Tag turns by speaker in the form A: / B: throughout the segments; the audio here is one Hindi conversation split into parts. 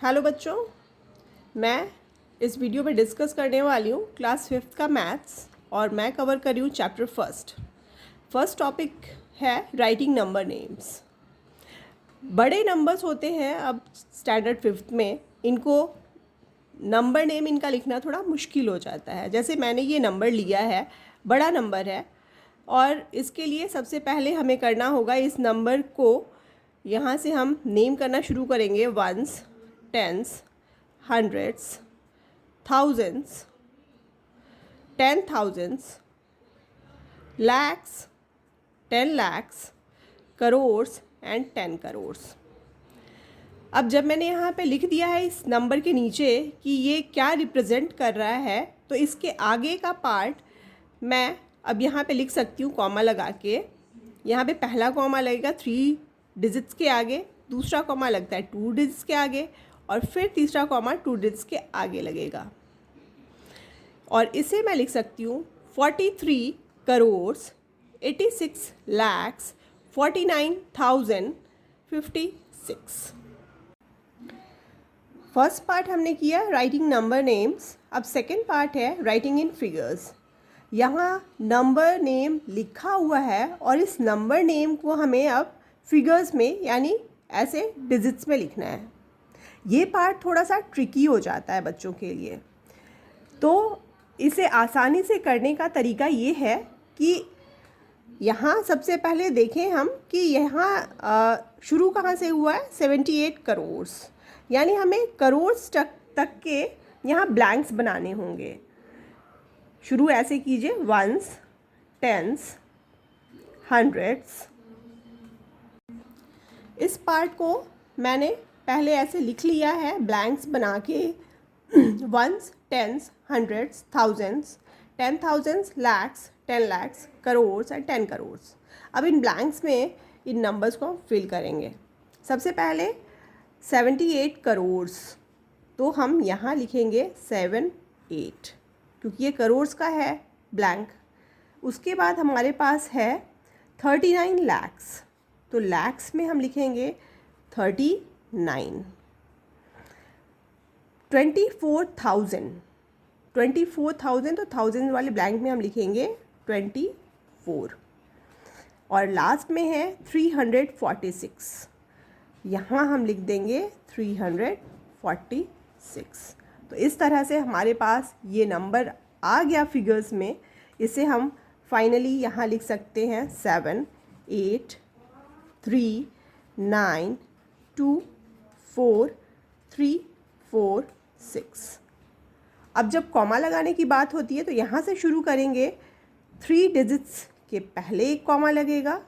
A: हेलो बच्चों, मैं इस वीडियो में डिस्कस करने वाली हूँ क्लास 5th का मैथ्स और मैं कवर कर रही हूँ चैप्टर फर्स्ट टॉपिक है राइटिंग नंबर नेम्स। बड़े नंबर्स होते हैं अब स्टैंडर्ड 5th में, इनको नंबर नेम इनका लिखना थोड़ा मुश्किल हो जाता है। जैसे मैंने ये नंबर लिया है, बड़ा नंबर है और इसके लिए सबसे पहले हमें करना होगा, इस नंबर को यहाँ से हम नेम करना शुरू करेंगे। Ones, tens, hundreds, thousands, 10,000s, lakhs, 10 lakhs, crores and 10 crores। अब जब मैंने यहाँ पे लिख दिया है इस नंबर के नीचे कि ये क्या रिप्रेजेंट कर रहा है, तो इसके आगे का पार्ट मैं अब यहाँ पे लिख सकती हूँ कॉमा लगा के। यहाँ पे पहला कॉमा लगेगा 3 डिजिट्स के आगे, दूसरा कॉमा लगता है 2 डिजिट्स के आगे और फिर तीसरा कॉमा 2 डिजिट्स के आगे लगेगा। और इसे मैं लिख सकती हूँ 43 crores 86 lakhs 49,056। फर्स्ट पार्ट हमने किया राइटिंग नंबर नेम्स। अब सेकंड पार्ट है राइटिंग इन फिगर्स। यहाँ नंबर नेम लिखा हुआ है और इस नंबर नेम को हमें अब फिगर्स में यानी ऐसे डिजिट्स में लिखना है। ये पार्ट थोड़ा सा ट्रिकी हो जाता है बच्चों के लिए, तो इसे आसानी से करने का तरीका ये है कि यहाँ सबसे पहले देखें हम कि यहाँ शुरू कहाँ से हुआ है, 78 करोर्स, यानी हमें करोर्स तक के यहाँ ब्लैंक्स बनाने होंगे। शुरू ऐसे कीजिए, वंस, टेंस, हंड्रेड्स। इस पार्ट को मैंने पहले ऐसे लिख लिया है ब्लैंक्स बना के, ones, tens, hundreds, thousands, 10,000s, lakhs, 10 lakhs, crores and 10 crores। अब इन ब्लैंक्स में इन नंबर्स को हम फिल करेंगे। सबसे पहले 78 करोर्स, तो हम यहाँ लिखेंगे 78 क्योंकि ये करोर्स का है ब्लैंक। उसके बाद हमारे पास है 39 lakhs, तो लैक्स में हम लिखेंगे 39। 24,000 तो थाउजेंड वाले ब्लैंक में हम लिखेंगे 24। और लास्ट में है 346, यहाँ हम लिख देंगे 346। तो इस तरह से हमारे पास ये नंबर आ गया फिगर्स में। इसे हम फाइनली यहाँ लिख सकते हैं 7 8 3 9 2 4 3 4 6। अब जब कॉमा लगाने की बात होती है तो यहाँ से शुरू करेंगे। 3 डिजिट्स के पहले एक कॉमा लगेगा,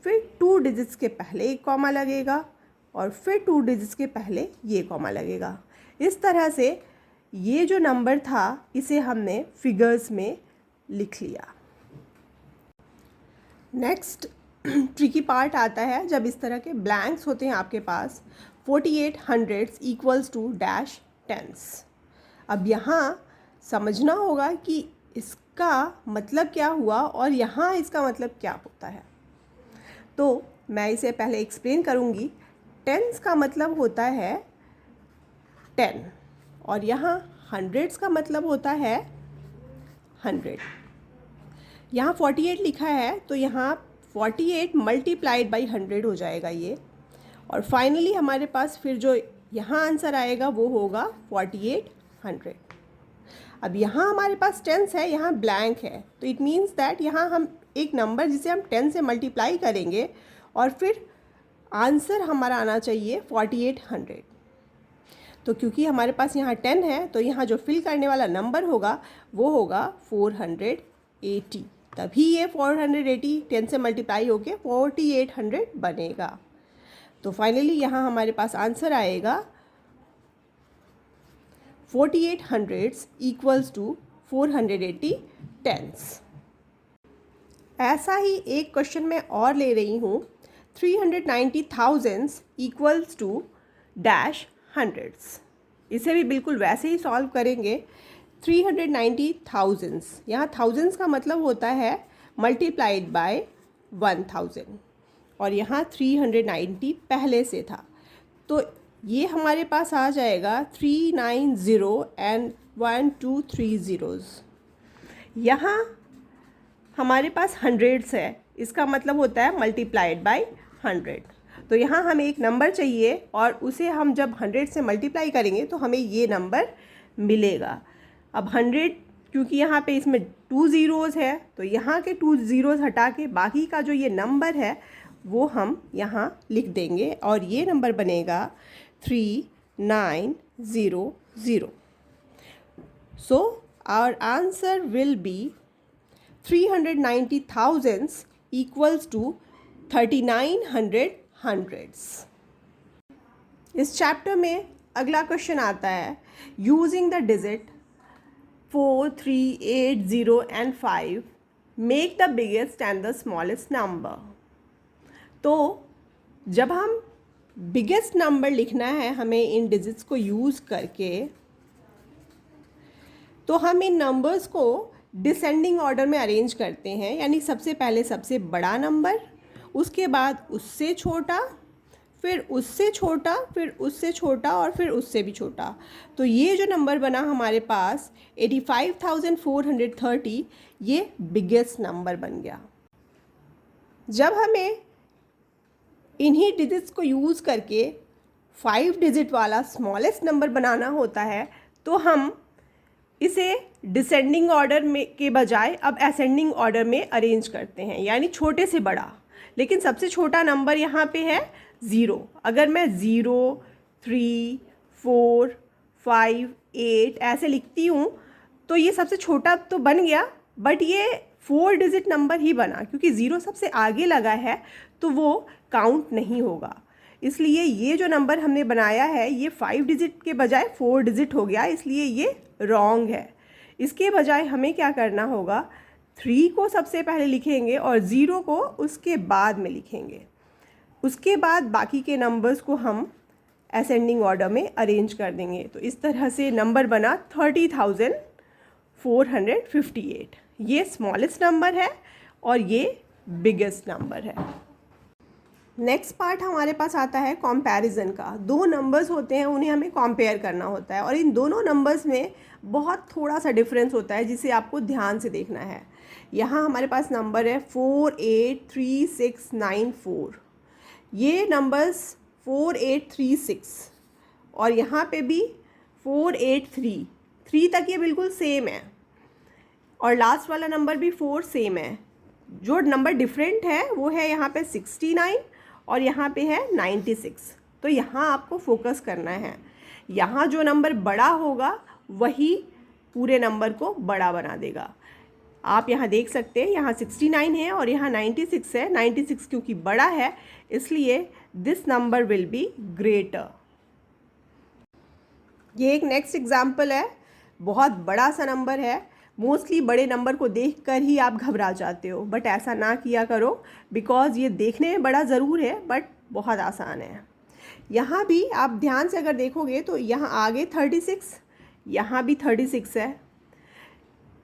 A: फिर 2 डिजिट्स के पहले एक कॉमा लगेगा और फिर 2 डिजिट्स के पहले ये कॉमा लगेगा। इस तरह से ये जो नंबर था इसे हमने फिगर्स में लिख लिया। नेक्स्ट ट्रिकी पार्ट आता है जब इस तरह के ब्लैंक्स होते हैं आपके पास। 48 hundreds equals to dash tens. अब यहाँ समझना होगा कि इसका मतलब क्या हुआ और यहाँ इसका मतलब क्या होता है, तो मैं इसे पहले एक्सप्लेन करूँगी। टेंस का मतलब होता है 10 और यहाँ हंड्रेड्स का मतलब होता है 100। यहाँ 48 लिखा है तो यहाँ 48 मल्टीप्लाइड बाई 100 हो जाएगा ये। और फाइनली हमारे पास फिर जो यहाँ आंसर आएगा वो होगा 4800। अब यहाँ हमारे पास टेंस है, यहाँ ब्लैंक है, तो इट मीन्स दैट यहाँ हम एक नंबर जिसे हम 10 से मल्टीप्लाई करेंगे और फिर आंसर हमारा आना चाहिए 4800। तो क्योंकि हमारे पास यहाँ 10 है तो यहाँ जो फिल करने वाला नंबर होगा वो होगा 480, तभी ये 480 10 से मल्टीप्लाई होके 4800 बनेगा। तो फाइनली यहाँ हमारे पास आंसर आएगा 4800 इक्वल्स टू 480 टेंस। ऐसा ही एक क्वेश्चन मैं और ले रही हूँ। 390,000 इक्वल्स टू डैश हंड्रेड्स। इसे भी बिल्कुल वैसे ही सॉल्व करेंगे। 390,000, यहाँ थाउजेंड्स का मतलब होता है मल्टीप्लाइड बाय 1000 और यहाँ 390 पहले से था, तो ये हमारे पास आ जाएगा 390 एंड 1 2 3 ज़ीरोज़। यहाँ हमारे पास हंड्रेड्स है, इसका मतलब होता है मल्टीप्लाइड बाय 100। तो यहाँ हमें एक नंबर चाहिए और उसे हम जब 100 से मल्टीप्लाई करेंगे तो हमें ये नंबर मिलेगा। अब 100 क्योंकि यहाँ पे इसमें 2 ज़ीरोज़ है तो यहाँ के 2 ज़ीरोज़ हटा के बाकी का जो ये नंबर है वो हम यहाँ लिख देंगे और ये नंबर बनेगा 3900। So our answer will be 390,000 equals to 3900 hundreds. इस चैप्टर में अगला क्वेश्चन आता है, using the digit 4, 3, 8, 0 and 5 make the biggest and the smallest number. तो जब हम बिगेस्ट नंबर लिखना है हमें इन डिजिट्स को यूज़ करके, तो हम इन नंबर्स को डिसेंडिंग ऑर्डर में अरेंज करते हैं, यानी सबसे पहले सबसे बड़ा नंबर, उसके बाद उससे छोटा, फिर उससे छोटा, फिर उससे छोटा और फिर उससे भी छोटा। तो ये जो नंबर बना हमारे पास 85,430, ये बिगेस्ट नंबर बन गया। जब हमें इन्हीं डिजिट्स को यूज़ करके 5 डिजिट वाला स्मॉलेस्ट नंबर बनाना होता है तो हम इसे डिसेंडिंग ऑर्डर में के बजाय अब असेंडिंग ऑर्डर में अरेंज करते हैं, यानी छोटे से बड़ा। लेकिन सबसे छोटा नंबर यहाँ पे है 0। अगर मैं 0, 3, 4, 5, 8 ऐसे लिखती हूँ तो ये सबसे छोटा तो बन गया, बट ये 4 डिजिट नंबर ही बना, क्योंकि 0 सबसे आगे लगा है तो वो काउंट नहीं होगा। इसलिए ये जो नंबर हमने बनाया है ये 5 डिजिट के बजाय 4 डिजिट हो गया, इसलिए ये रॉन्ग है। इसके बजाय हमें क्या करना होगा, 3 को सबसे पहले लिखेंगे और 0 को उसके बाद में लिखेंगे। उसके बाद बाकी के नंबर्स को हम असेंडिंग ऑर्डर में अरेंज कर देंगे। तो इस तरह से नंबर बना 30,458। ये स्मॉलेस्ट नंबर है और ये बिगेस्ट नंबर है। नेक्स्ट पार्ट हमारे पास आता है कंपैरिजन का। दो नंबर्स होते हैं, उन्हें हमें कंपेयर करना होता है और इन दोनों नंबर्स में बहुत थोड़ा सा डिफरेंस होता है जिसे आपको ध्यान से देखना है। यहाँ हमारे पास नंबर है 483694। ये नंबर्स 4836 और यहाँ पे भी 483 तक ये बिल्कुल सेम है और लास्ट वाला नंबर भी 4 सेम है। जो नंबर डिफरेंट है वो है यहाँ पे 69 और यहाँ पे है 96। तो यहाँ आपको फोकस करना है, यहाँ जो नंबर बड़ा होगा वही पूरे नंबर को बड़ा बना देगा। आप यहाँ देख सकते हैं, यहाँ 69 है और यहाँ 96 है। 96 क्योंकि बड़ा है इसलिए this number will be greater. ये एक नेक्स्ट एग्जाम्पल है, बहुत बड़ा सा नंबर है। मोस्टली बड़े नंबर को देखकर ही आप घबरा जाते हो, बट ऐसा ना किया करो बिकॉज़ ये देखने में बड़ा ज़रूर है बट बहुत आसान है। यहाँ भी आप ध्यान से अगर देखोगे तो यहाँ आगे 36, यहाँ भी 36 है,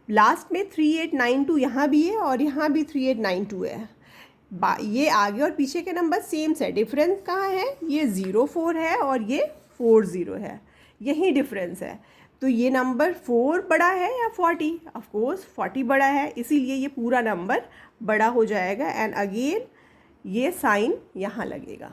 A: लास्ट में 3892 यहाँ भी है और यहाँ भी 3892 है। ये आगे और पीछे के नंबर सेम है, डिफरेंस कहाँ है, ये 04 है और ये 40 है, यही डिफरेंस है। तो ये नंबर 4 बड़ा है या 40? ऑफ कोर्स 40 बड़ा है, इसीलिए ये पूरा नंबर बड़ा हो जाएगा एंड अगेन ये साइन यहाँ लगेगा।